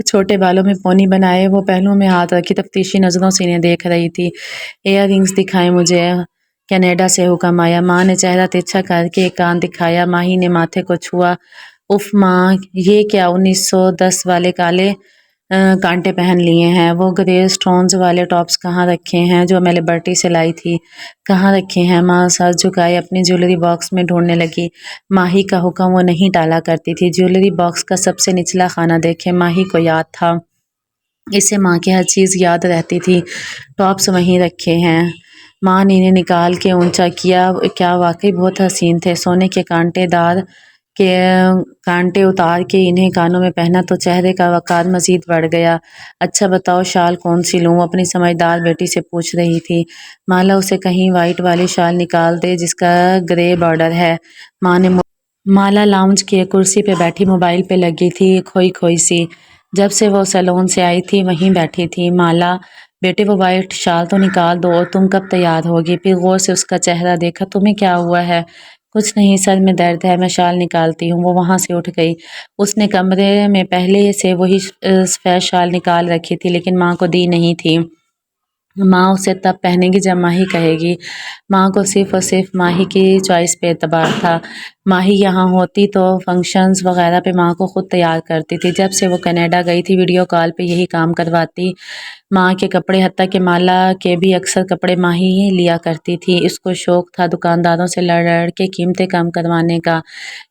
چھوٹے بالوں میں پونی بنائے، وہ پہلوؤں میں ہاتھ رکھی تفتیشی نظروں سے انہیں دیکھ رہی تھی۔ ایئر رنگز دکھائیں مجھے، کینیڈا سے حکم آیا۔ ماں نے چہرہ ترچھا کر کے ایک کان دکھایا۔ ماہی نے ماتھے کو چھوا۔ اف ماں، یہ کیا 1910 والے کالے کانٹے پہن لیے ہیں؟ وہ گرے سٹونز والے ٹاپس کہاں رکھے ہیں جو میں لبرٹی سے لائی تھی؟ کہاں رکھے ہیں؟ ماں سر جھکائے اپنی جیولری باکس میں ڈھونڈنے لگی۔ ماہی کا حکم وہ نہیں ٹالا کرتی تھی۔ جیولری باکس کا سب سے نچلا خانہ دیکھے، ماہی کو یاد تھا۔ اسے ماں کی ہر چیز یاد رہتی تھی۔ ٹاپس وہیں رکھے ہیں۔ ماں نے انہیں نکال کے اونچا کیا۔ کیا واقعی بہت حسین تھے۔ سونے کے کانٹے دار کے کانٹے اتار کے انہیں کانوں میں پہنا تو چہرے کا وقار مزید بڑھ گیا۔ اچھا بتاؤ شال کون سی لوں؟ اپنی سمجھدار بیٹی سے پوچھ رہی تھی۔ مالا اسے کہیں وائٹ والی شال نکال دے جس کا گرے بارڈر ہے۔ ماں نے مالا لاؤنج کی ایک کرسی پہ بیٹھی موبائل پہ لگی تھی، کھوئی کھوئی سی۔ جب سے وہ سیلون سے آئی تھی وہیں بیٹھی تھی۔ مالا بیٹے وہ وائٹ شال تو نکال دو، اور تم کب تیار ہوگی؟ پھر غور سے اس کا چہرہ دیکھا۔ تمہیں کیا ہوا ہے؟ کچھ نہیں، سر میں درد ہے، میں شال نکالتی ہوں۔ وہ وہاں سے اٹھ گئی۔ اس نے کمرے میں پہلے سے وہی سفید شال نکال رکھی تھی لیکن ماں کو دی نہیں تھی۔ ماں اسے تب پہنے گی جب ماہی کہے گی۔ ماں کو صرف اور صرف ماہی کی چوائس پہ اعتبار تھا۔ ماہی یہاں ہوتی تو فنکشنز وغیرہ پہ ماں کو خود تیار کرتی تھی۔ جب سے وہ کینیڈا گئی تھی ویڈیو کال پہ یہی کام کرواتی۔ ماں کے کپڑے، حتیٰ کہ مالا کے بھی اکثر کپڑے ماہی ہی لیا کرتی تھی۔ اس کو شوق تھا دکانداروں سے لڑ لڑ کے قیمتیں کم کروانے کا۔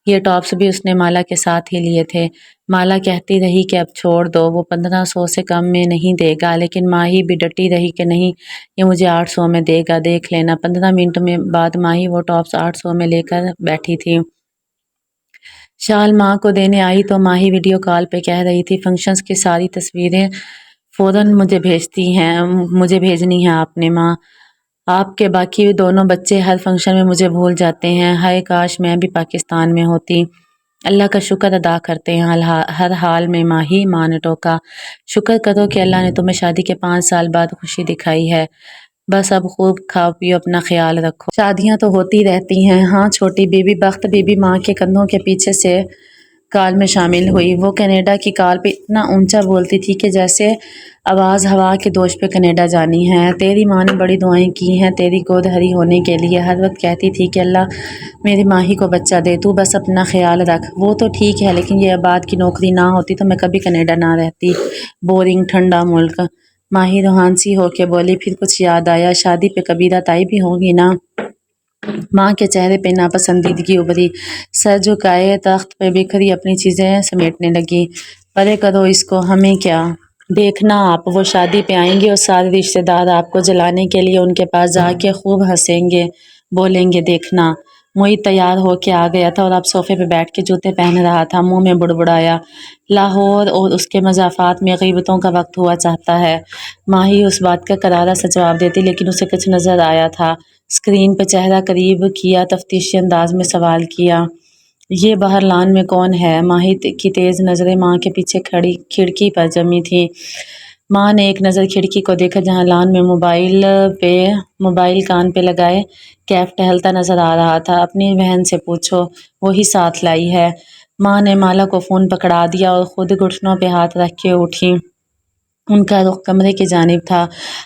یہ ٹاپس بھی اس نے مالا کے ساتھ ہی لیے تھے۔ مالا کہتی رہی کہ اب چھوڑ دو، وہ 1500 سے کم میں نہیں دے گا، لیکن ماہی بھی ڈٹی رہی کہ نہیں، یہ مجھے 800 میں دے گا، دیکھ لینا۔ 15 منٹ بعد ماہی وہ ٹاپس 800 میں لے کر بیٹھی تھی۔ شال ماں کو دینے آئی تو ماہی ویڈیو کال پہ کہہ رہی تھی، فنکشنز کی ساری تصویریں فوراً مجھے بھیجنی ہیں آپ نے ماں۔ آپ کے باقی دونوں بچے ہر فنکشن میں مجھے بھول جاتے ہیں۔ ہائے کاش میں بھی پاکستان میں ہوتی۔ اللہ کا شکر ادا کرتے ہیں ہر حال میں ماہی، ماں نے ٹوکا۔ شکر کرو کہ اللہ نے تمہیں شادی کے 5 سال بعد خوشی دکھائی ہے۔ بس اب خوب کھاؤ پیو، اپنا خیال رکھو۔ شادیاں تو ہوتی رہتی ہیں۔ ہاں چھوٹی بی بی بخت بی بی ماں کے کندھوں کے پیچھے سے کال میں شامل ہوئی۔ وہ کینیڈا کی کال پہ اتنا اونچا بولتی تھی کہ جیسے آواز ہوا کے دوش پہ کینیڈا جانی ہے۔ تیری ماں نے بڑی دعائیں کی ہیں تیری گود ہری ہونے کے لیے۔ ہر وقت کہتی تھی کہ اللہ میری ماہی کو بچہ دے، تو بس اپنا خیال رکھ۔ وہ تو ٹھیک ہے لیکن یہ آباد کی نوکری نہ ہوتی تو میں کبھی کینیڈا نہ رہتی۔ بورنگ ٹھنڈا ملک۔ ماہی روحان سی ہو کے بولی۔ پھر کچھ یاد آیا، شادی پہ کبیرہ تائی بھی ہوگی نا؟ ماں کے چہرے پہ ناپسندیدگی ابھری۔ سر جھکائے تخت پہ بکھری اپنی چیزیں سمیٹنے لگی۔ پرے کرو اس کو، ہمیں کیا؟ دیکھنا آپ، وہ شادی پہ آئیں گے اور سارے رشتے دار آپ کو جلانے کے لیے ان کے پاس جا کے خوب ہنسیں گے، بولیں گے دیکھنا۔ معید تیار ہو کے آ گیا تھا اور اب صوفے پہ بیٹھ کے جوتے پہن رہا تھا۔ منہ میں بڑبڑایا، لاہور اور اس کے مضافات میں غیبتوں کا وقت ہوا چاہتا ہے۔ ماہی اس بات کا کرارا سا جواب دیتی لیکن اسے کچھ نظر آیا تھا۔ اسکرین پہ چہرہ قریب کیا، تفتیشی انداز میں سوال کیا، یہ باہر لان میں کون ہے؟ ماہی کی تیز نظریں ماں کے پیچھے کھڑی کھڑکی پر جمی تھیں۔ ماں نے ایک نظر کھڑکی کو دیکھا جہاں لان میں موبائل کان پہ لگائے کیف ٹہلتا نظر آ رہا تھا۔ اپنی بہن سے پوچھو، وہی ساتھ لائی ہے۔ ماں نے مالا کو فون پکڑا دیا اور خود گھٹنوں پہ ہاتھ رکھ کے اٹھی۔ ان کا رخ کمرے کی جانب تھا۔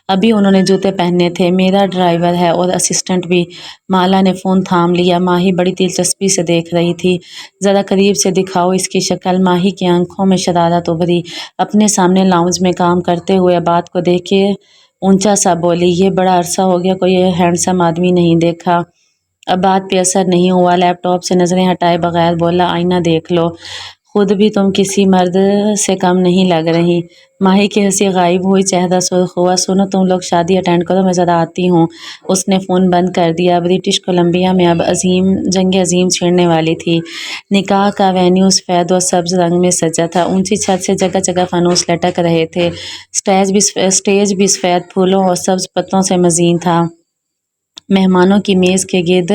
ابھی انہوں نے جوتے پہنے تھے۔ میرا ڈرائیور ہے اور اسسٹنٹ بھی۔ مالا نے فون تھام لیا۔ ماہی بڑی دلچسپی سے دیکھ رہی تھی۔ ذرا قریب سے دکھاؤ اس کی شکل۔ ماہی کی آنکھوں میں شرارت ابھری۔ اپنے سامنے لاؤنج میں کام کرتے ہوئے عباد کو دیکھ کے اونچا سا بولی، یہ بڑا عرصہ ہو گیا کوئی ہینڈسم آدمی نہیں دیکھا۔ عباد پہ اثر نہیں ہوا۔ لیپ ٹاپ سے نظریں ہٹائے بغیر بولا، آئینہ دیکھ لو، خود بھی تم کسی مرد سے کم نہیں لگ رہی۔ ماہی کی ہنسی غائب ہوئی، چہرہ سرخ ہوا۔ سنو تم لوگ شادی اٹینڈ کرو، میں ذرا آتی ہوں۔ اس نے فون بند کر دیا۔ برٹش کولمبیا میں اب جنگ عظیم چھڑنے والی تھی۔ نکاح کا وینیو سفید اور سبز رنگ میں سجا تھا۔ اونچی چھت سے جگہ جگہ فانوس لٹک رہے تھے۔ سٹیج بھی سفید پھولوں اور سبز پتوں سے مزین تھا۔ مہمانوں کی میز کے گرد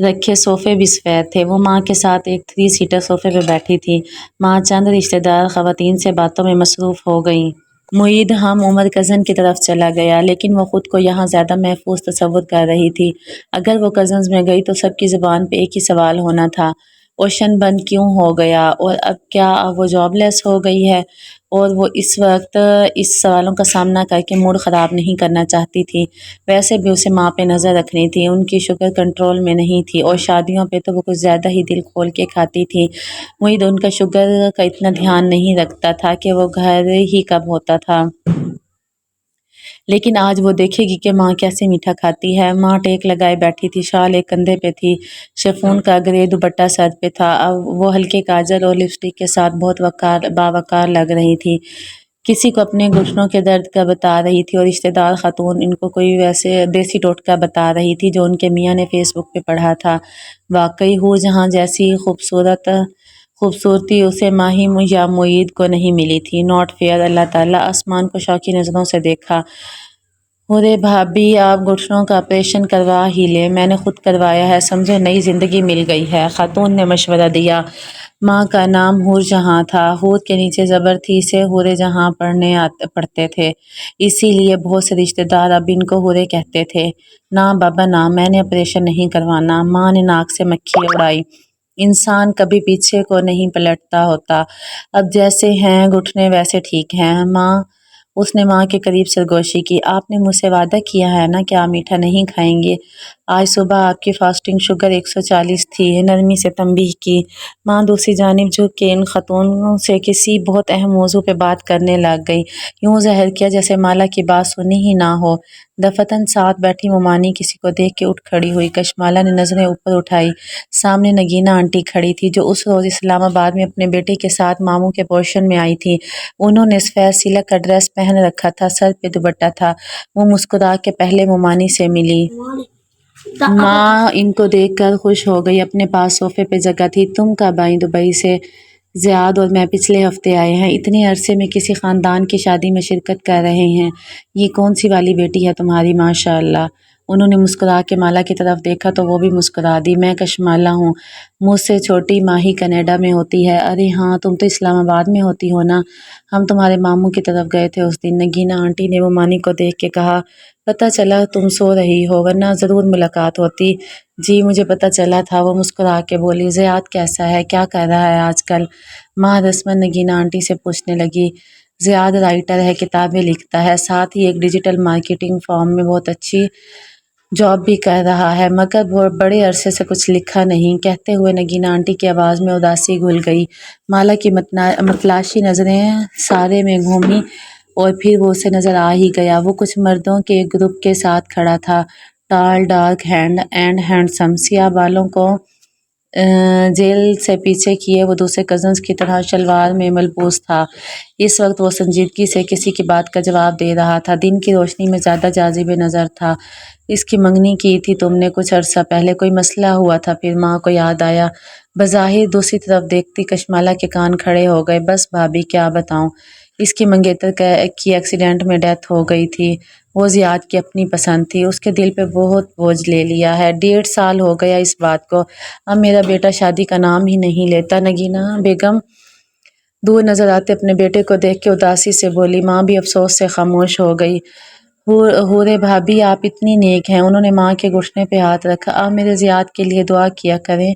رکھے صوفے بھی سفید تھے۔ وہ ماں کے ساتھ ایک 3 سیٹر صوفے پہ بیٹھی تھی۔ ماں چند رشتے دار خواتین سے باتوں میں مصروف ہو گئیں۔ معید ہم عمر کزن کی طرف چلا گیا لیکن وہ خود کو یہاں زیادہ محفوظ تصور کر رہی تھی۔ اگر وہ کزنز میں گئی تو سب کی زبان پہ ایک ہی سوال ہونا تھا، اوشن بند کیوں ہو گیا اور اب کیا وہ جاب لیس ہو گئی ہے؟ اور وہ اس وقت اس سوالوں کا سامنا کر کے موڈ خراب نہیں کرنا چاہتی تھی۔ ویسے بھی اسے ماں پہ نظر رکھنی تھی، ان کی شوگر کنٹرول میں نہیں تھی اور شادیوں پہ تو وہ کچھ زیادہ ہی دل کھول کے کھاتی تھی۔ معید ان کا شوگر کا اتنا دھیان نہیں رکھتا تھا کہ وہ گھر ہی کب ہوتا تھا، لیکن آج وہ دیکھے گی کہ ماں کیسے میٹھا کھاتی ہے۔ ماں ٹیک لگائے بیٹھی تھی، شال ایک کندھے پہ تھی، شفون کا گرے دوپٹہ سر پہ تھا۔ اب وہ ہلکے کاجل اور لپسٹک کے ساتھ بہت باوقار لگ رہی تھی، کسی کو اپنے گھٹنوں کے درد کا بتا رہی تھی اور رشتہ دار خاتون ان کو کوئی ویسے دیسی ٹوٹکا بتا رہی تھی جو ان کے میاں نے فیس بک پہ پڑھا تھا۔ واقعی ہو جہاں جیسی خوبصورتی اسے ماہی یا معید کو نہیں ملی تھی۔ Not fair. اللہ تعالیٰ آسمان کو شوقی نظروں سے دیکھا۔ ارے بھابی، آپ گھٹنوں کا آپریشن کروا ہی لیں، میں نے خود کروایا ہے، سمجھو نئی زندگی مل گئی ہے، خاتون نے مشورہ دیا۔ ماں کا نام حور جہاں تھا، حور کے نیچے زبر تھی، اسے حورے جہاں پڑھتے تھے، اسی لیے بہت سے رشتہ دار اب ان کو حورے کہتے تھے۔ نہ بابا نہ، میں نے آپریشن نہیں کروانا، ماں نے ناک سے مکھی اڑائی۔ انسان کبھی پیچھے کو نہیں پلٹتا ہوتا، اب جیسے ہیں گھٹنے ویسے ٹھیک ہیں۔ اس نے ماں کے قریب سرگوشی کی۔ آپ نے مجھ سے وعدہ کیا ہے نا کہ آپ میٹھا نہیں کھائیں گے؟ آج صبح آپ کی فاسٹنگ شوگر 140 تھی، نرمی سے تنبیہ کی۔ ماں دوسری جانب جھک کے ان خاتون سے کسی بہت اہم موضوع پہ بات کرنے لگ گئی، یوں ظاہر کیا جیسے مالا کی بات سنی ہی نہ ہو۔ دفتن ساتھ بیٹھی مومانی کسی کو دیکھ کے اٹھ کھڑی ہوئی۔ کشمالہ نے نظریں اوپر اٹھائی، سامنے نگینہ آنٹی کھڑی تھی جو اس روز اسلام آباد میں اپنے بیٹے کے ساتھ ماموں کے پورشن میں آئی تھی۔ انہوں نے سفید سلک کا ڈریس پہن رکھا تھا، سر پہ دوپٹہ تھا۔ وہ مسکرا کے پہلے مومانی سے ملی۔ ماں ان کو دیکھ کر خوش ہو گئی، اپنے پاس صوفے پہ جگہ تھی۔ تم کب آئیں دبئی سے؟ زیاد اور میں پچھلے ہفتے آئے ہیں، اتنے عرصے میں کسی خاندان کی شادی میں شرکت کر رہے ہیں۔ یہ کون سی والی بیٹی ہے تمہاری؟ ماشاء اللہ۔ انہوں نے مسکرا کے مالا کی طرف دیکھا تو وہ بھی مسکرا دی۔ میں کشمالہ ہوں، مجھ سے چھوٹی ماہی کینیڈا میں ہوتی ہے۔ ارے ہاں، تم تو اسلام آباد میں ہوتی ہو نا، ہم تمہارے ماموں کی طرف گئے تھے اس دن۔ نگینہ آنٹی نے مومانی کو دیکھ کے کہا، پتہ چلا تم سو رہی ہو ورنہ ضرور ملاقات ہوتی۔ جی مجھے پتہ چلا تھا، وہ مسکرا کے بولی۔ زیاد کیسا ہے، کیا کر رہا ہے آج کل؟ ماں رسمن نگینہ آنٹی سے پوچھنے لگی۔ زیاد رائٹر ہے، کتابیں لکھتا ہے، ساتھ ہی ایک ڈیجیٹل مارکیٹنگ فرم میں بہت اچھی جاب بھی کر رہا ہے، مگر وہ بڑے عرصے سے کچھ لکھا نہیں۔ کہتے ہوئے نگینہ آنٹی کی آواز میں اداسی گھل گئی۔ مالا کی متلاشی نظریں سارے میں گھومی اور پھر وہ اسے نظر آ ہی گیا۔ وہ کچھ مردوں کے ایک گروپ کے ساتھ کھڑا تھا، ٹال، ڈارک اینڈ ہینڈسم، سیاہ بالوں کو جیل سے پیچھے کیے وہ دوسرے کزنز کی طرح شلوار میں ملبوس تھا۔ اس وقت وہ سنجیدگی سے کسی کی بات کا جواب دے رہا تھا، دن کی روشنی میں زیادہ جاذب نظر تھا۔ اس کی منگنی کی تھی تم نے کچھ عرصہ پہلے، کوئی مسئلہ ہوا تھا؟ پھر ماں کو یاد آیا۔ بظاہر دوسری طرف دیکھتی کشمالہ کے کان کھڑے ہو گئے۔ بس بھابی کیا بتاؤں، اس کی منگیتر کی ایکسیڈنٹ میں ڈیتھ ہو گئی تھی۔ وہ زیاد کی اپنی پسند تھی، اس کے دل پہ بہت بوجھ لے لیا ہے، 1.5 سال ہو گیا اس بات کو، اب میرا بیٹا شادی کا نام ہی نہیں لیتا۔ نگینہ بیگم دور نظر آتے اپنے بیٹے کو دیکھ کے اداسی سے بولی۔ ماں بھی افسوس سے خاموش ہو گئی۔ حورے بھابی آپ اتنی نیک ہیں۔ انہوں نے ماں کے گھٹنے پہ ہاتھ رکھا۔ آپ میرے زیاد کے لیے دعا کیا کریں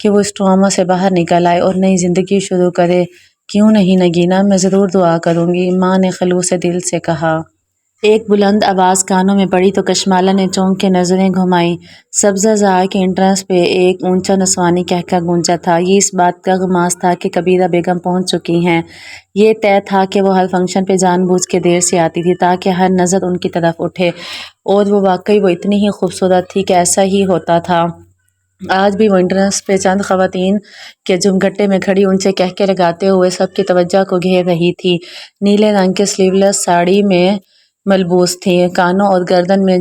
کہ وہ اس ٹراما سے باہر نکل آئے اور نئی زندگی شروع کرے۔ کیوں نہیں نگینہ، میں ضرور دعا کروں گی، ماں نے خلوص دل سے کہا۔ ایک بلند آواز کانوں میں پڑی تو کشمالہ نے چونک کے نظریں گھمائیں۔ سبزہ زار کے انٹرنس پہ ایک اونچا نسوانی قہقہ گونجا تھا۔ یہ اس بات کا غماز تھا کہ کبیرہ بیگم پہنچ چکی ہیں۔ یہ طے تھا کہ وہ ہر فنکشن پہ جان بوجھ کے دیر سے آتی تھی تاکہ ہر نظر ان کی طرف اٹھے، اور واقعی وہ اتنی ہی خوبصورت تھی کہ ایسا ہی ہوتا تھا۔ آج بھی وہ انٹرنس پہ چند خواتین کے جھمگھٹے میں کھڑی اونچے قہقہے لگاتے ہوئے سب کی توجہ کو گھیر رہی تھی۔ نیلے رنگ کے سلیو لیس ساڑی میں ملبوس تھی، کانوں اور گردن میں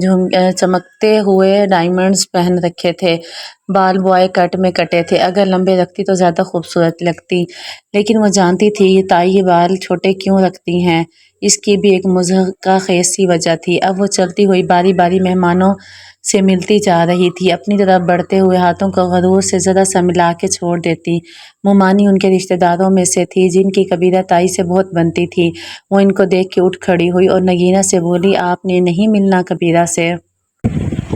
چمکتے ہوئے ڈائمنڈز پہن رکھے تھے، بال بوائے کٹ میں کٹے تھے، اگر لمبے رکھتی تو زیادہ خوبصورت لگتی، لیکن وہ جانتی تھی تائی یہ بال چھوٹے کیوں رکھتی ہیں، اس کی بھی ایک مضحکہ خیز سی وجہ تھی۔ اب وہ چلتی ہوئی باری باری مہمانوں سے ملتی جا رہی تھی، اپنی طرف بڑھتے ہوئے ہاتھوں کو غرور سے ذرا سا ملا کے چھوڑ دیتی۔ مومانی ان کے رشتہ داروں میں سے تھی جن کی کبیرہ تائی سے بہت بنتی تھی۔ وہ ان کو دیکھ کے اٹھ کھڑی ہوئی اور نگینہ سے بولی، آپ نے نہیں ملنا کبیرہ سے؟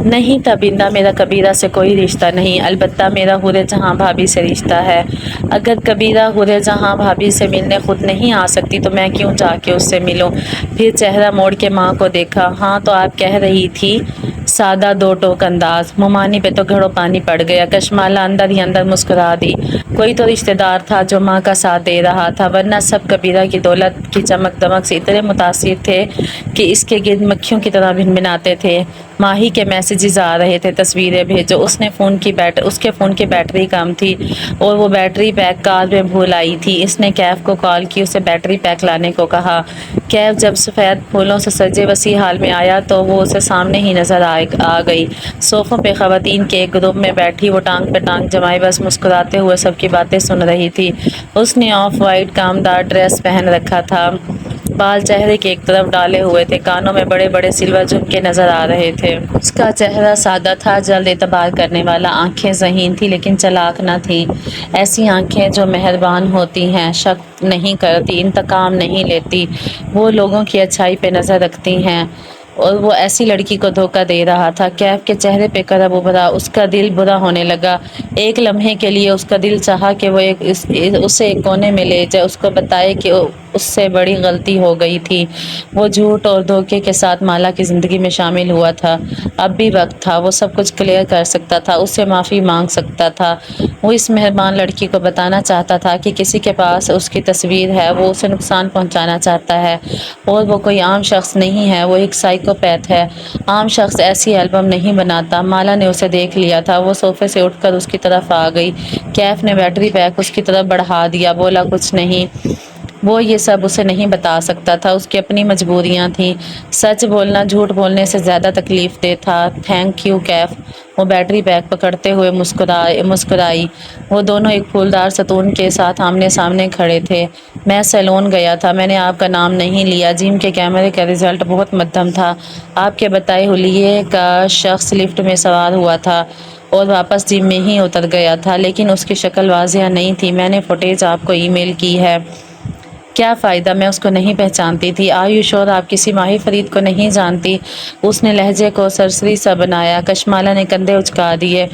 نہیں تابندہ، میرا کبیرہ سے کوئی رشتہ نہیں، البتہ میرا حور جہاں بھابھی سے رشتہ ہے۔ اگر کبیرہ حور جہاں بھابھی سے ملنے خود نہیں آ سکتی تو میں کیوں جا کے اس سے ملوں؟ پھر چہرہ موڑ کے ماں کو دیکھا۔ ہاں تو آپ کہہ رہی تھی، سادہ دو ٹوک انداز۔ ممانی پہ تو گھڑوں پانی پڑ گیا۔ کشمالہ اندر ہی اندر مسکرا دی۔ کوئی تو رشتہ دار تھا جو ماں کا ساتھ دے رہا تھا، ورنہ سب کبیرہ کی دولت کی چمک دمک سے اتنے متاثر تھے کہ اس کے گرد مکھیوں کی طرح بھنبھناتے تھے۔ ماہی کے میسیجز آ رہے تھے، تصویریں بھیجو۔ اس کے فون کی بیٹری کم تھی اور وہ بیٹری پیک کار میں بھول آئی تھی۔ اس نے کیف کو کال کی، اسے بیٹری پیک لانے کو کہا۔ کیف جب سفید پھولوں سے سجے وسیع ہال میں آیا تو وہ اسے سامنے ہی نظر آ گئی۔ صوفوں پہ خواتین کے ایک گروپ میں بیٹھی وہ ٹانگ پہ ٹانگ جمائے بس مسکراتے ہوئے سب کی باتیں سن رہی تھی۔ اس نے آف وائٹ کامدار ڈریس پہن رکھا تھا، بال چہرے کی ایک طرف ڈالے ہوئے تھے، کانوں میں بڑے بڑے سلور جھمکے نظر آ رہے تھے۔ اس کا چہرہ سادہ تھا، جلد اعتبار کرنے والا۔ آنکھیں ذہین تھی لیکن چلاک نہ تھی، ایسی آنکھیں جو مہربان ہوتی ہیں، شک نہیں کرتی، انتقام نہیں لیتی، وہ لوگوں کی اچھائی پہ نظر رکھتی ہیں، اور وہ ایسی لڑکی کو دھوکہ دے رہا تھا۔ کیف کے چہرے پہ کرب ابھرا، اس کا دل برا ہونے لگا۔ ایک لمحے کے لیے اس کا دل چاہا کہ وہ اسے ایک کونے میں لے جائے، اس کو بتائے کہ اس سے بڑی غلطی ہو گئی تھی۔ وہ جھوٹ اور دھوکے کے ساتھ مالا کی زندگی میں شامل ہوا تھا، اب بھی وقت تھا، وہ سب کچھ کلیئر کر سکتا تھا، اس سے معافی مانگ سکتا تھا۔ وہ اس مہربان لڑکی کو بتانا چاہتا تھا کہ کسی کے پاس اس کی تصویر ہے، وہ اسے نقصان پہنچانا چاہتا ہے، اور وہ کوئی عام شخص نہیں ہے، وہ ایک سائیکوپیتھ ہے۔ عام شخص ایسی البم نہیں بناتا۔ مالا نے اسے دیکھ لیا تھا، وہ صوفے سے اٹھ کر اس کی طرف آ گئی۔ کیف نے بیٹری پیک اس کی طرف بڑھا دیا، بولا کچھ نہیں، وہ یہ سب اسے نہیں بتا سکتا تھا، اس کی اپنی مجبوریاں تھیں۔ سچ بولنا جھوٹ بولنے سے زیادہ تکلیف دہ تھا۔ تھینک یو کیف، وہ بیٹری پیک پکڑتے ہوئے مسکرائی۔ وہ دونوں ایک پھولدار ستون کے ساتھ آمنے سامنے کھڑے تھے۔ میں سیلون گیا تھا، میں نے آپ کا نام نہیں لیا۔ جم کے کیمرے کا رزلٹ بہت مدھم تھا۔ آپ کے بتائے حلیے کا شخص لفٹ میں سوار ہوا تھا اور واپس جم میں ہی اتر گیا تھا، لیکن اس کی شکل واضح نہیں تھی۔ میں نے فوٹیج آپ کو ای میل کی ہے۔ کیا فائدہ، میں اس کو نہیں پہچانتی تھی۔ آیو شور آپ کسی ماہی فرید کو نہیں جانتی؟ اس نے لہجے کو سرسری سا بنایا۔ کشمالہ نے کندھے اچکا دیے۔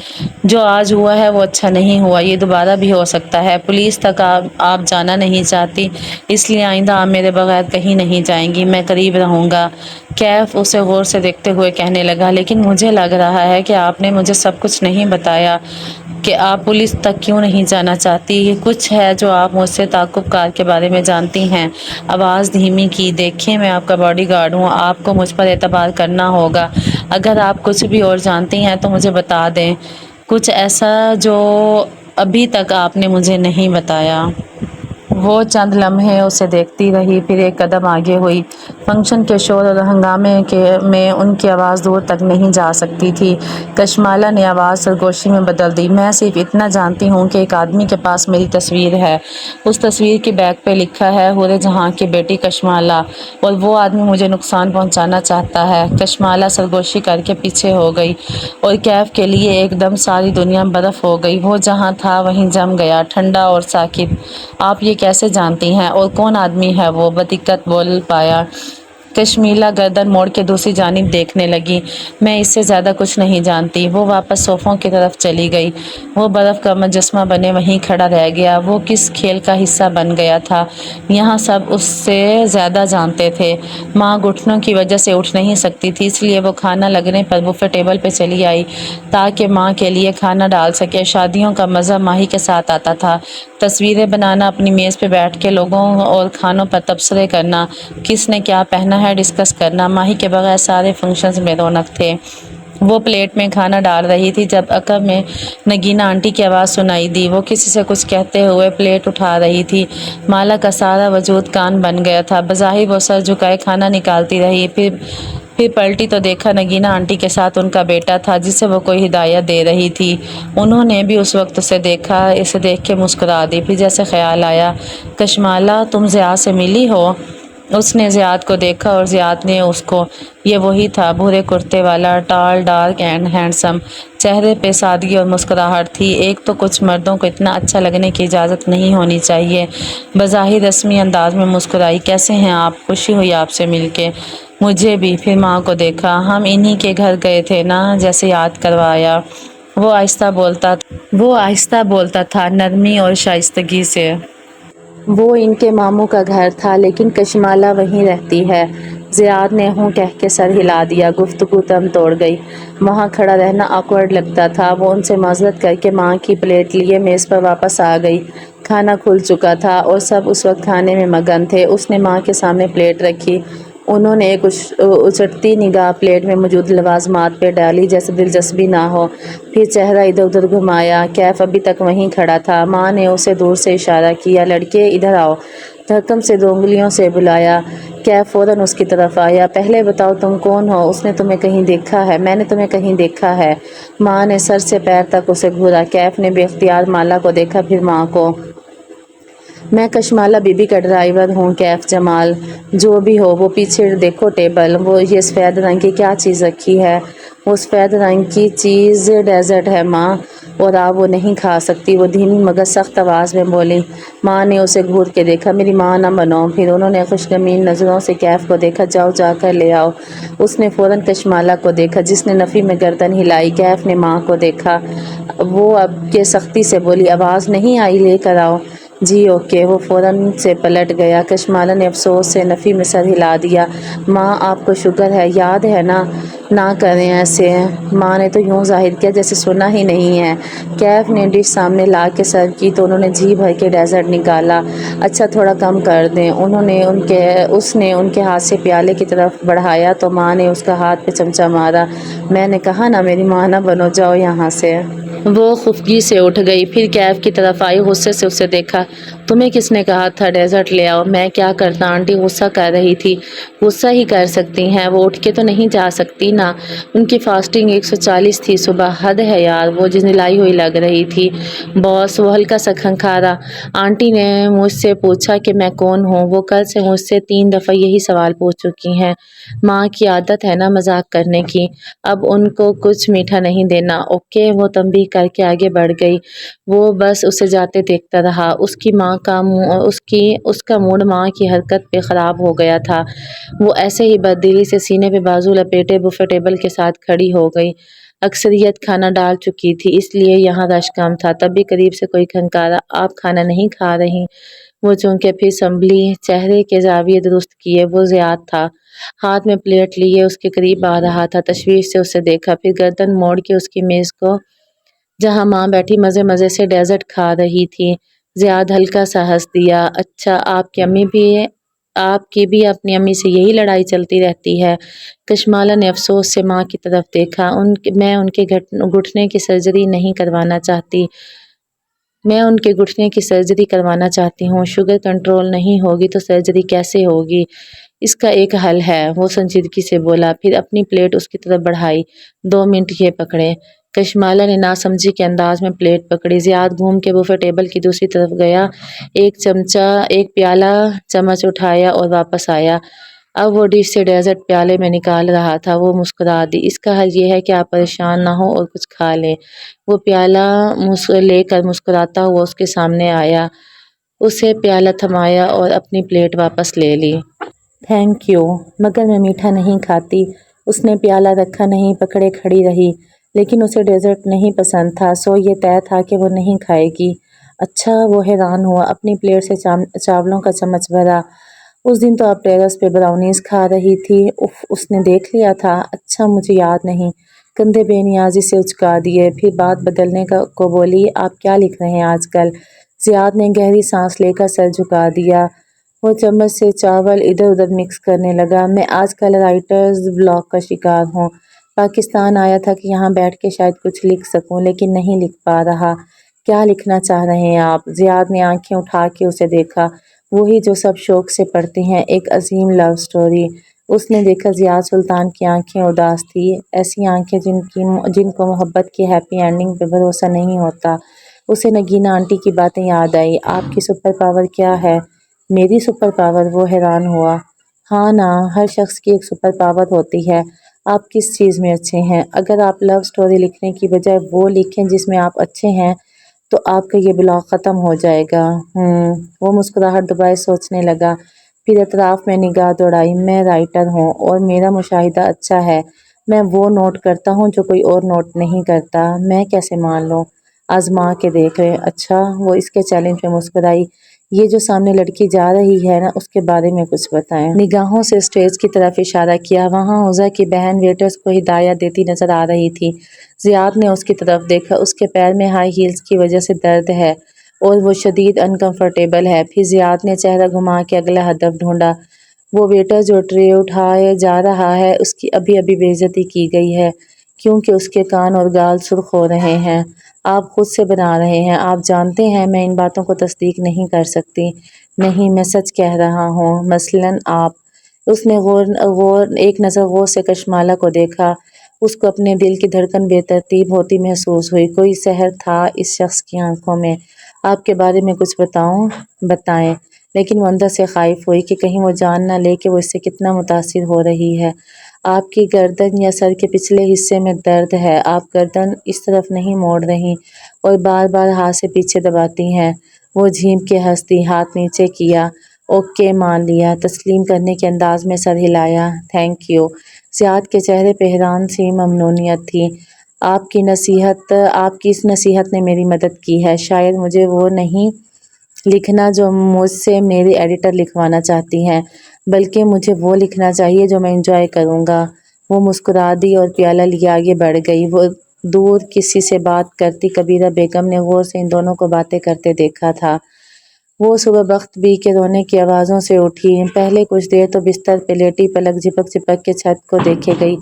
جو آج ہوا ہے وہ اچھا نہیں ہوا، یہ دوبارہ بھی ہو سکتا ہے۔ پولیس تک آپ جانا نہیں چاہتی، اس لیے آئندہ آپ میرے بغیر کہیں نہیں جائیں گی، میں قریب رہوں گا۔ کیف اسے غور سے دیکھتے ہوئے کہنے لگا، لیکن مجھے لگ رہا ہے کہ آپ نے مجھے سب کچھ نہیں بتایا کہ آپ پولیس تک کیوں نہیں جانا چاہتی۔ یہ کچھ ہے جو آپ مجھ سے تعاقب کار کے بارے میں جانتی ہیں۔ آواز دھیمی کی۔ دیکھیں، میں آپ کا باڈی گارڈ ہوں، آپ کو مجھ پر اعتبار کرنا ہوگا۔ اگر آپ کچھ بھی اور جانتی ہیں تو مجھے بتا دیں، کچھ ایسا جو ابھی تک آپ نے مجھے نہیں بتایا۔ وہ چند لمحے اسے دیکھتی رہی، پھر ایک قدم آگے ہوئی۔ فنکشن کے شور اور ہنگامے میں ان کی آواز دور تک نہیں جا سکتی تھی۔ کشمالہ نے آواز سرگوشی میں بدل دی۔ میں صرف اتنا جانتی ہوں کہ ایک آدمی کے پاس میری تصویر ہے، اس تصویر کی بیک پہ لکھا ہے حور جہاں کی بیٹی کشمالہ، اور وہ آدمی مجھے نقصان پہنچانا چاہتا ہے۔ کشمالہ سرگوشی کر کے پیچھے ہو گئی اور کیف کے لیے ایک دم ساری دنیا برف ہو گئی۔ وہ جہاں تھا وہیں جم گیا، ٹھنڈا اور ساکت۔ آپ یہ کیسے جانتی ہیں، اور کون آدمی ہے وہ؟ بدقت بول پایا۔ کشمالہ گردن موڑ کے دوسری جانب دیکھنے لگی۔ میں اس سے زیادہ کچھ نہیں جانتی۔ وہ واپس صوفوں کی طرف چلی گئی۔ وہ برف کا مجسمہ بنے وہیں کھڑا رہ گیا۔ وہ کس کھیل کا حصہ بن گیا تھا؟ یہاں سب اس سے زیادہ جانتے تھے۔ ماں گھٹنوں کی وجہ سے اٹھ نہیں سکتی تھی، اس لیے وہ کھانا لگنے پر بفے ٹیبل پہ چلی آئی تاکہ ماں کے لیے کھانا ڈال سکے۔ شادیوں کا مزہ ماہی کے ساتھ آتا تھا۔ تصویریں بنانا، اپنی میز پہ بیٹھ کے لوگوں اور کھانوں پر تبصرے کرنا، کس نے کیا پہنا ہے ڈسکس کرنا۔ ماہی کے بغیر سارے فنکشنز میں رونق تھے۔ وہ پلیٹ میں کھانا ڈال رہی تھی جب عقب میں نگینا آنٹی کی آواز سنائی دی۔ وہ کسی سے کچھ کہتے ہوئے پلیٹ اٹھا رہی تھی۔ مالا کا سارا وجود کان بن گیا تھا۔ بظاہر وہ سر جھکائے کھانا نکالتی رہی، پھر پلٹی تو دیکھا نگینا آنٹی کے ساتھ ان کا بیٹا تھا جسے وہ کوئی ہدایت دے رہی تھی۔ انہوں نے بھی اس وقت اسے دیکھ کے مسکرا دی۔ پھر جیسے خیال آیا، کشمالہ تم ضیاء سے ملی ہو؟ اس نے ضیاء کو دیکھا اور ضیاء نے اس کو۔ یہ وہی تھا، بھورے کرتے والا، ٹال، ڈارک اینڈ ہینڈسم۔ چہرے پہ سادگی اور مسکراہٹ تھی۔ ایک تو کچھ مردوں کو اتنا اچھا لگنے کی اجازت نہیں ہونی چاہیے۔ بظاہر رسمی انداز میں مسکرائی۔ کیسے ہیں آپ؟ خوشی ہوئی آپ سے مل کے۔ مجھے بھی۔ پھر ماں کو دیکھا، ہم انہی کے گھر گئے تھے نا، جیسے یاد کروایا۔ وہ آہستہ بولتا تھا، نرمی اور شائستگی سے۔ وہ ان کے ماموں کا گھر تھا، لیکن کشمالہ وہیں رہتی ہے۔ زیاد نے ہوں کہہ کے سر ہلا دیا۔ گفتگو دم توڑ گئی۔ وہاں کھڑا رہنا آکورڈ لگتا تھا۔ وہ ان سے معذرت کر کے ماں کی پلیٹ لیے میز پر واپس آ گئی۔ کھانا کھل چکا تھا اور سب اس وقت کھانے میں مگن تھے۔ اس نے ماں کے سامنے پلیٹ رکھی۔ انہوں نے ایک اچٹتی نگاہ پلیٹ میں موجود لوازمات پہ ڈالی، جیسے دلچسپی نہ ہو۔ پھر چہرہ ادھر ادھر گھمایا۔ کیف ابھی تک وہیں کھڑا تھا۔ ماں نے اسے دور سے اشارہ کیا، لڑکے ادھر آؤ۔ دھکم سے 2 انگلیوں سے بلایا۔ کیف فوراً اس کی طرف آیا۔ پہلے بتاؤ تم کون ہو؟ اس نے تمہیں کہیں دیکھا ہے؟ میں نے تمہیں کہیں دیکھا ہے؟ ماں نے سر سے پیر تک اسے گھورا۔ کیف نے بے اختیار مالا کو دیکھا، پھر ماں کو۔ میں کشمالہ بی بی کا ڈرائیور ہوں، کیف جمال۔ جو بھی ہو، وہ پیچھے دیکھو ٹیبل، وہ یہ سفید رنگ کی کیا چیز رکھی ہے؟ وہ سفید رنگ کی چیز ڈیزرٹ ہے ماں، اور آپ وہ نہیں کھا سکتی، وہ دھیمی مگر سخت آواز میں بولی۔ ماں نے اسے گھور کے دیکھا، میری ماں نہ بنو۔ پھر انہوں نے خوشگمین نظروں سے کیف کو دیکھا، جاؤ جا کر لے آؤ۔ اس نے فوراً کشمالہ کو دیکھا، جس نے نفی میں گردن ہلائی۔ کیف نے ماں کو دیکھا، وہ اب کے سختی سے بولی، آواز نہیں آئی، لے کر آؤ۔ جی اوکے۔ وہ فوراً سے پلٹ گیا۔ کشمالہ نے افسوس سے نفی میں سر ہلا دیا۔ ماں آپ کو شوگر ہے، یاد ہے نا؟ نہ کریں ایسے۔ ماں نے تو یوں ظاہر کیا جیسے سنا ہی نہیں ہے۔ کیف نے ڈش سامنے لا کے سرو کی تو انہوں نے جی بھر کے ڈیزرٹ نکالا۔ اچھا تھوڑا کم کر دیں۔ اس نے ان کے ہاتھ سے پیالے کی طرف بڑھایا تو ماں نے اس کا ہاتھ پہ چمچہ مارا۔ میں نے کہا نا میری ماں نہ بنو، جاؤ یہاں سے۔ وہ خفگی سے اٹھ گئی، پھر کیف کی طرف آئی، غصے سے اسے دیکھا۔ تمہیں کس نے کہا تھا ڈیزرٹ لے آؤ؟ میں کیا کرتا؟ آنٹی غصہ کر رہی تھی۔ غصہ ہی کر سکتی ہیں، وہ اٹھ کے تو نہیں جا سکتی نا۔ ان کی فاسٹنگ 140 تھی صبح، حد ہے یار۔ وہ جنجلائی ہوئی لگ رہی تھی۔ باس، وہ ہلکا سا کھنکھارا۔ آنٹی نے مجھ سے پوچھا کہ میں کون ہوں۔ وہ کل سے مجھ سے 3 دفعہ یہی سوال پوچھ چکی ہیں۔ ماں کی عادت ہے نا مذاق کرنے کی، اب ان کو کچھ میٹھا نہیں دینا، اوکے؟ وہ تنبیہ کر کے آگے بڑھ گئی۔ وہ بس اسے جاتے دیکھتا رہا۔ اس کا موڈ ماں کی حرکت پہ خراب ہو گیا تھا۔ وہ ایسے ہی بددلی سے سینے پہ بازو لپیٹے بفے ٹیبل کے ساتھ کھڑی ہو گئی۔ اکثریت کھانا ڈال چکی تھی، اس لیے یہاں رش کم تھا۔ تب بھی قریب سے کوئی کھنکارا، آپ کھانا نہیں کھا رہی؟ وہ چونکہ پھر سنبھلی، چہرے کے زاویے درست کیے۔ وہ زیاد تھا، ہاتھ میں پلیٹ لیے اس کے قریب آ رہا تھا۔ تشویش سے اسے دیکھا، پھر گردن موڑ کے اس کی میز کو، جہاں ماں بیٹھی مزے مزے سے ڈیزرٹ کھا رہی تھی۔ زیاد ہلکا سا ہنس دیا۔ اچھا، آپ کی بھی اپنی امی سے یہی لڑائی چلتی رہتی ہے؟ کشمالہ نے افسوس سے ماں کی طرف دیکھا۔ میں ان کے گھٹنے کی سرجری نہیں کروانا چاہتی۔ میں ان کے گھٹنے کی سرجری کروانا چاہتی ہوں۔ شوگر کنٹرول نہیں ہوگی تو سرجری کیسے ہوگی؟ اس کا ایک حل ہے، وہ سنجیدگی سے بولا، پھر اپنی پلیٹ اس کی طرف بڑھائی۔ 2 منٹ یہ پکڑیں۔ کشمالہ نے ناسمجھی کے انداز میں پلیٹ پکڑی۔ زیاد گھوم کے بفے ٹیبل کی دوسری طرف گیا، ایک پیالہ چمچ اٹھایا اور واپس آیا۔ اب وہ ڈش سے ڈیزرٹ پیالے میں نکال رہا تھا۔ وہ مسکرا دی۔ اس کا حل یہ ہے کہ آپ پریشان نہ ہوں اور کچھ کھا لیں۔ وہ پیالہ لے کر مسکراتا ہوا اس کے سامنے آیا۔ اسے پیالہ تھمایا اور اپنی پلیٹ واپس لے لی۔ تھینک یو، مگر میں میٹھا نہیں کھاتی۔ اس نے پیالہ رکھا نہیں پکڑے کھڑی رہی، لیکن اسے ڈیزرٹ نہیں پسند تھا، سو یہ طے تھا کہ وہ نہیں کھائے گی۔ اچھا، وہ حیران ہوا، اپنی پلیٹ سے چاولوں کا چمچ بھرا۔ اس دن تو آپ ٹیرس پہ براؤنیز کھا رہی تھی۔ اف، اس نے دیکھ لیا تھا؟ اچھا، مجھے یاد نہیں۔ کندھے بے نیازی سے اچکا دیے، پھر بات بدلنے کو بولی، آپ کیا لکھ رہے ہیں آج کل؟ زیاد نے گہری سانس لے کر سر جھکا دیا۔ وہ چمچ سے چاول ادھر ادھر مکس کرنے لگا۔ میں آج کل رائٹرز بلاک کا شکار ہوں۔ پاکستان آیا تھا کہ یہاں بیٹھ کے شاید کچھ لکھ سکوں، لیکن نہیں لکھ پا رہا۔ کیا لکھنا چاہ رہے ہیں آپ؟ زیاد نے آنکھیں اٹھا کے اسے دیکھا۔ وہی جو سب شوق سے پڑھتے ہیں، ایک عظیم لو سٹوری۔ اس نے دیکھا زیاد سلطان کی آنکھیں اداس تھی، ایسی آنکھیں جن کو محبت کی ہیپی اینڈنگ پہ بھروسہ نہیں ہوتا۔ اسے نگینا آنٹی کی باتیں یاد آئی۔ آپ کی سپر پاور کیا ہے؟ میری سپر پاور؟ وہ حیران ہوا۔ ہاں نا، ہر شخص کی ایک سپر پاور ہوتی ہے۔ آپ کس چیز میں اچھے ہیں؟ اگر آپ لو سٹوری لکھنے کی بجائے وہ لکھیں جس میں آپ اچھے ہیں تو آپ کا یہ بلاک ختم ہو جائے گا۔ وہ مسکراہٹ دبائے سوچنے لگا۔ پھر اطراف میں نگاہ دوڑائی۔ میں رائٹر ہوں اور میرا مشاہدہ اچھا ہے۔ میں وہ نوٹ کرتا ہوں جو کوئی اور نوٹ نہیں کرتا۔ میں کیسے مان لوں؟ آزما کے دیکھیں۔ اچھا، وہ اس کے چیلنج پہ مسکرائی۔ یہ جو سامنے لڑکی جا رہی ہے نا، اس کے بارے میں کچھ بتائیں۔ نگاہوں سے اسٹیج کی طرف اشارہ کیا۔ وہاں حوضہ کی بہن ویٹرز کو ہدایات دیتی نظر آ رہی تھی۔ زیاد نے اس کی طرف دیکھا۔ اس کے پیر میں ہائی ہیلز کی وجہ سے درد ہے اور وہ شدید انکمفرٹیبل ہے۔ پھر زیاد نے چہرہ گھما کے اگلا ہدف ڈھونڈا۔ وہ ویٹر جو ٹرے اٹھائے جا رہا ہے، اس کی ابھی ابھی بے عزتی کی گئی ہے کیونکہ اس کے کان اور گال سرخ ہو رہے ہیں۔ آپ خود سے بنا رہے ہیں۔ آپ جانتے ہیں میں ان باتوں کو تصدیق نہیں کر سکتی۔ نہیں، میں سچ کہہ رہا ہوں۔ مثلاً آپ۔ اس نے ایک نظر غور سے کشمالہ کو دیکھا۔ اس کو اپنے دل کی دھڑکن بے ترتیب ہوتی محسوس ہوئی۔ کوئی سحر تھا اس شخص کی آنکھوں میں۔ آپ کے بارے میں کچھ بتاؤں؟ بتائیں۔ لیکن وہ اندر سے خائف ہوئی کہ کہیں وہ جان نہ لے کہ وہ اس سے کتنا متاثر ہو رہی ہے۔ آپ کی گردن یا سر کے پچھلے حصے میں درد ہے۔ آپ گردن اس طرف نہیں موڑ رہی اور بار بار ہاتھ سے پیچھے دباتی ہیں۔ وہ جھینک کے ہنس دی۔ ہاتھ نیچے کیا۔ اوکے، مان لیا۔ تسلیم کرنے کے انداز میں سر ہلایا۔ Thank you. زیاد کے چہرے پہ حیران سی ممنونیت تھی۔ آپ کی اس نصیحت نے میری مدد کی ہے۔ شاید مجھے وہ نہیں لکھنا جو مجھ سے میری ایڈیٹر لکھوانا چاہتی ہیں، بلکہ مجھے وہ لکھنا چاہیے جو میں انجوائے کروں گا۔ وہ مسکرا دی اور پیالہ لیے آگے بڑھ گئی۔ وہ دور کسی سے بات کرتی کبیرہ بیگم نے غور سے ان دونوں کو باتیں کرتے دیکھا تھا۔ وہ صبح بخت بی کے رونے کی آوازوں سے اٹھی۔ پہلے کچھ دیر تو بستر پہ لیٹی پلک جھپک جھپک کے چھت کو دیکھے گئی۔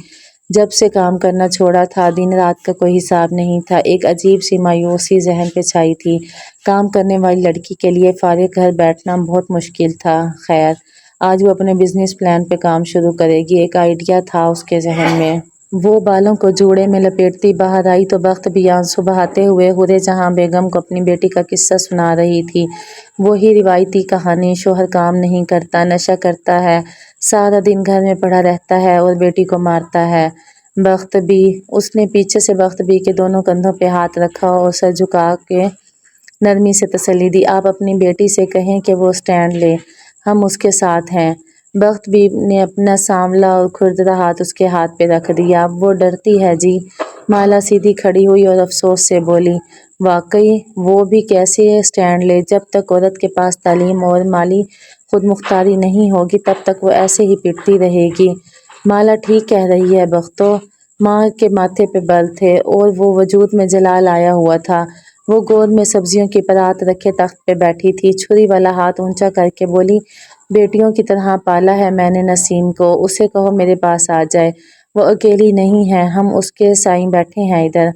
جب سے کام کرنا چھوڑا تھا، دن رات کا کوئی حساب نہیں تھا۔ ایک عجیب سی مایوسی ذہن پہ چھائی تھی۔ کام کرنے والی لڑکی کے لیے فارغ گھر بیٹھنا بہت مشکل تھا۔ خیر، آج وہ اپنے بزنس پلان پہ کام شروع کرے گی۔ ایک آئیڈیا تھا اس کے ذہن میں۔ وہ بالوں کو جوڑے میں لپیٹتی باہر آئی تو بخت بھی آنسو بہاتے ہوئے حورِ جہاں بیگم کو اپنی بیٹی کا قصہ سنا رہی تھی۔ وہی روایتی کہانی۔ شوہر کام نہیں کرتا، نشہ کرتا ہے، سارا دن گھر میں پڑا رہتا ہے اور بیٹی کو مارتا ہے۔ بخت بھی۔ اس نے پیچھے سے بخت بھی کے دونوں کندھوں پہ ہاتھ رکھا اور سر جھکا کے نرمی سے تسلی دی۔ آپ اپنی بیٹی سے کہیں کہ وہ اسٹینڈ لے، ہم اس کے ساتھ ہیں۔ بخت بھی نے اپنا سانولا اور کھردرا ہاتھ اس کے ہاتھ پہ رکھ دیا۔ وہ ڈرتی ہے جی۔ مالا سیدھی کھڑی ہوئی اور افسوس سے بولی۔ واقعی، وہ بھی کیسے اسٹینڈ لے؟ جب تک عورت کے پاس تعلیم اور مالی خود مختاری نہیں ہوگی، تب تک وہ ایسے ہی پٹتی رہے گی۔ مالا ٹھیک کہہ رہی ہے بختو۔ ماں کے ماتھے پہ بل تھے اور وہ وجود میں جلال آیا ہوا تھا۔ وہ گود میں سبزیوں کی پرات رکھے تخت پہ بیٹھی تھی، چھری والا ہاتھ اونچا کر کے بولی۔ بیٹیوں کی طرح پالا ہے میں نے نسیم کو، اسے کہو میرے پاس آ جائے۔ وہ اکیلی نہیں ہے، ہم اس کے سائیں بیٹھے ہیں ادھر۔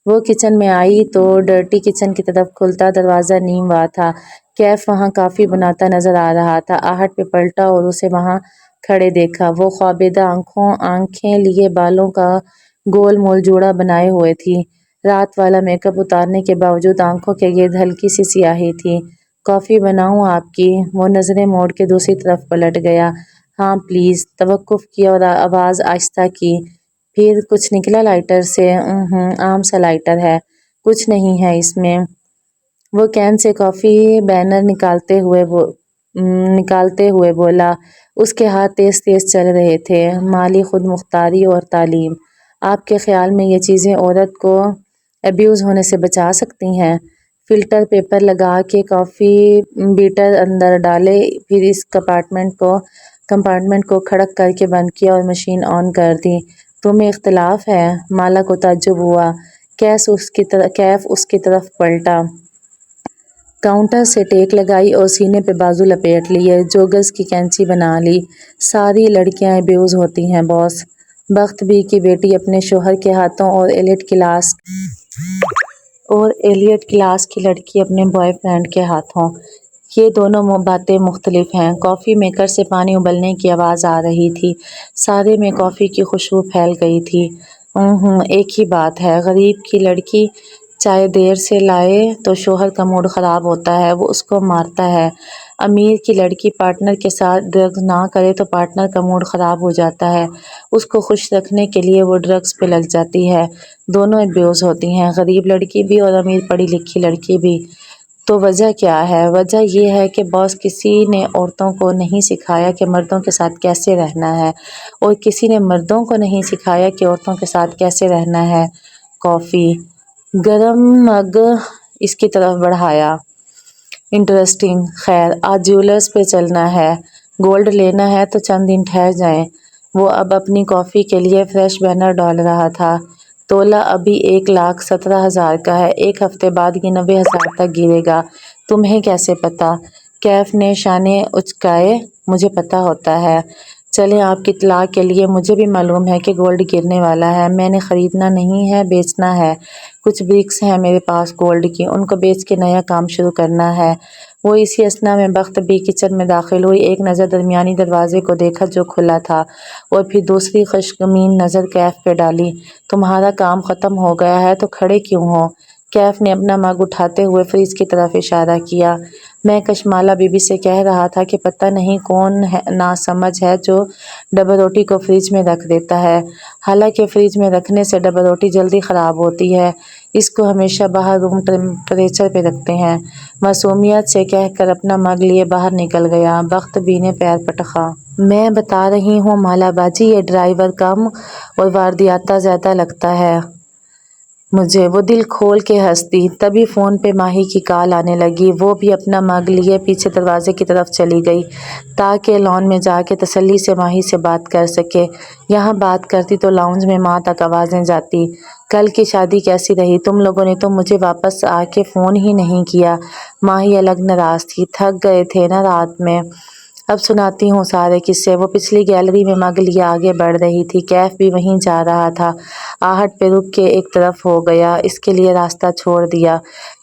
وہ کچن میں آئی تو ڈرٹی کچن کی طرف کھلتا دروازہ نیم وا تھا۔ کیف وہاں کافی بناتا نظر آ رہا تھا۔ آہٹ پہ پلٹا اور اسے وہاں کھڑے دیکھا۔ وہ خوابیدہ آنکھیں لیے بالوں کا گول مول جوڑا بنائے ہوئے تھی۔ رات والا میک اپ اتارنے کے باوجود آنکھوں کے گرد ہلکی سی سیاہی تھی۔ کافی بناؤں آپ کی؟ وہ نظریں موڑ کے دوسری طرف پلٹ گیا۔ ہاں پلیز۔ توقف کیا اور آواز آہستہ کی۔ پھر کچھ نکلا لائٹر سے؟ عام سا لائٹر ہے، کچھ نہیں ہے اس میں۔ وہ کین سے کافی بینر نکالتے ہوئے بولا۔ اس کے ہاتھ تیز تیز چل رہے تھے۔ مالی خود مختاری اور تعلیم۔ آپ کے خیال میں یہ چیزیں عورت کو ابیوز ہونے سے بچا سکتی ہیں؟ فلٹر پیپر لگا کے کافی بیٹر اندر ڈالے، پھر اس کمپارٹمنٹ کو کھڑک کر کے بند کیا اور مشین آن کر دی۔ تمہیں اختلاف ہے؟ مالا کو تعجب ہوا۔ کیف اس کی طرف پلٹا۔ کاؤنٹر سے ٹیک لگائی اور سینے پہ بازو لپیٹ لیے۔ جوگز کی کینچی بنا لی۔ ساری لڑکیاں ابیوز ہوتی ہیں باس۔ بخت بی کی بیٹی اپنے شوہر کے ہاتھوں اور ایلیٹ کلاس کی لڑکی اپنے بوائے فرینڈ کے ہاتھوں۔ یہ دونوں باتیں مختلف ہیں۔ کافی میکر سے پانی ابلنے کی آواز آ رہی تھی۔ سارے میں کافی کی خوشبو پھیل گئی تھی۔ ایک ہی بات ہے، غریب کی لڑکی چائے دیر سے لائے تو شوہر کا موڈ خراب ہوتا ہے، وہ اس کو مارتا ہے۔ امیر کی لڑکی پارٹنر کے ساتھ ڈرگز نہ کرے تو پارٹنر کا موڈ خراب ہو جاتا ہے، اس کو خوش رکھنے کے لیے وہ ڈرگز پہ لگ جاتی ہے۔ دونوں ابیوز ہوتی ہیں، غریب لڑکی بھی اور امیر پڑھی لکھی لڑکی بھی۔ تو وجہ کیا ہے؟ وجہ یہ ہے کہ باس کسی نے عورتوں کو نہیں سکھایا کہ مردوں کے ساتھ کیسے رہنا ہے، اور کسی نے مردوں کو نہیں سکھایا کہ عورتوں کے ساتھ کیسے رہنا ہے۔ کافی گرم مگ اس کی طرف بڑھایا۔ انٹرسٹنگ، خیر آج جیولرز پہ چلنا ہے، گولڈ لینا ہے تو چند دن ٹھہر جائیں۔ وہ اب اپنی کافی کے لیے فریش بینر ڈال رہا تھا۔ تولہ ابھی 1,17,000 کا ہے، ایک ہفتے بعد یہ 90,000 تک گرے گا۔ تمہیں کیسے پتا؟ کیف نے شانے اچکائے۔ مجھے پتا ہوتا ہے۔ چلیں آپ کی اطلاع کے لیے مجھے بھی معلوم ہے کہ گولڈ گرنے والا ہے۔ میں نے خریدنا نہیں ہے، بیچنا ہے۔ کچھ برکس ہیں میرے پاس گولڈ کی، ان کو بیچ کے نیا کام شروع کرنا ہے۔ وہ اسی اثنا میں بخت بھی کچن میں داخل ہوئی، ایک نظر درمیانی دروازے کو دیکھا جو کھلا تھا، اور پھر دوسری خشمگین نظر کیف پہ ڈالی۔ تمہارا کام ختم ہو گیا ہے تو کھڑے کیوں ہو؟ کیف نے اپنا مگ اٹھاتے ہوئے فریج کی طرف اشارہ کیا۔ میں کشمالہ بی بی سے کہہ رہا تھا کہ پتہ نہیں کون ناسمجھ ہے جو ڈبل روٹی کو فریج میں رکھ دیتا ہے، حالانکہ فریج میں رکھنے سے ڈبل روٹی جلدی خراب ہوتی ہے، اس کو ہمیشہ باہر روم ٹمپریچر پہ رکھتے ہیں۔ معصومیت سے کہہ کر اپنا مگ لیے باہر نکل گیا۔ بخت بی نے پیر پٹکا۔ میں بتا رہی ہوں مالا باجی، یہ ڈرائیور کم اور واردیاتا زیادہ لگتا ہے مجھے۔ وہ دل کھول کے ہنس دی۔ تبھی فون پہ ماہی کی کال آنے لگی۔ وہ بھی اپنا مگ لیے پیچھے دروازے کی طرف چلی گئی تاکہ لان میں جا کے تسلی سے ماہی سے بات کر سکے۔ یہاں بات کرتی تو لاؤنج میں ماں تک آوازیں جاتی۔ کل کی شادی کیسی رہی؟ تم لوگوں نے تو مجھے واپس آ کے فون ہی نہیں کیا۔ ماہی الگ ناراض تھی۔ تھک گئے تھے نا رات میں۔ اب سناتی ہوں سارے قصے۔ وہ پچھلی گیلری میں مگ لیے آگے بڑھ رہی تھی، کیف بھی وہیں جا رہا تھا۔ آہٹ پہ رک کے ایک طرف ہو گیا، اس کے لیے راستہ چھوڑ دیا۔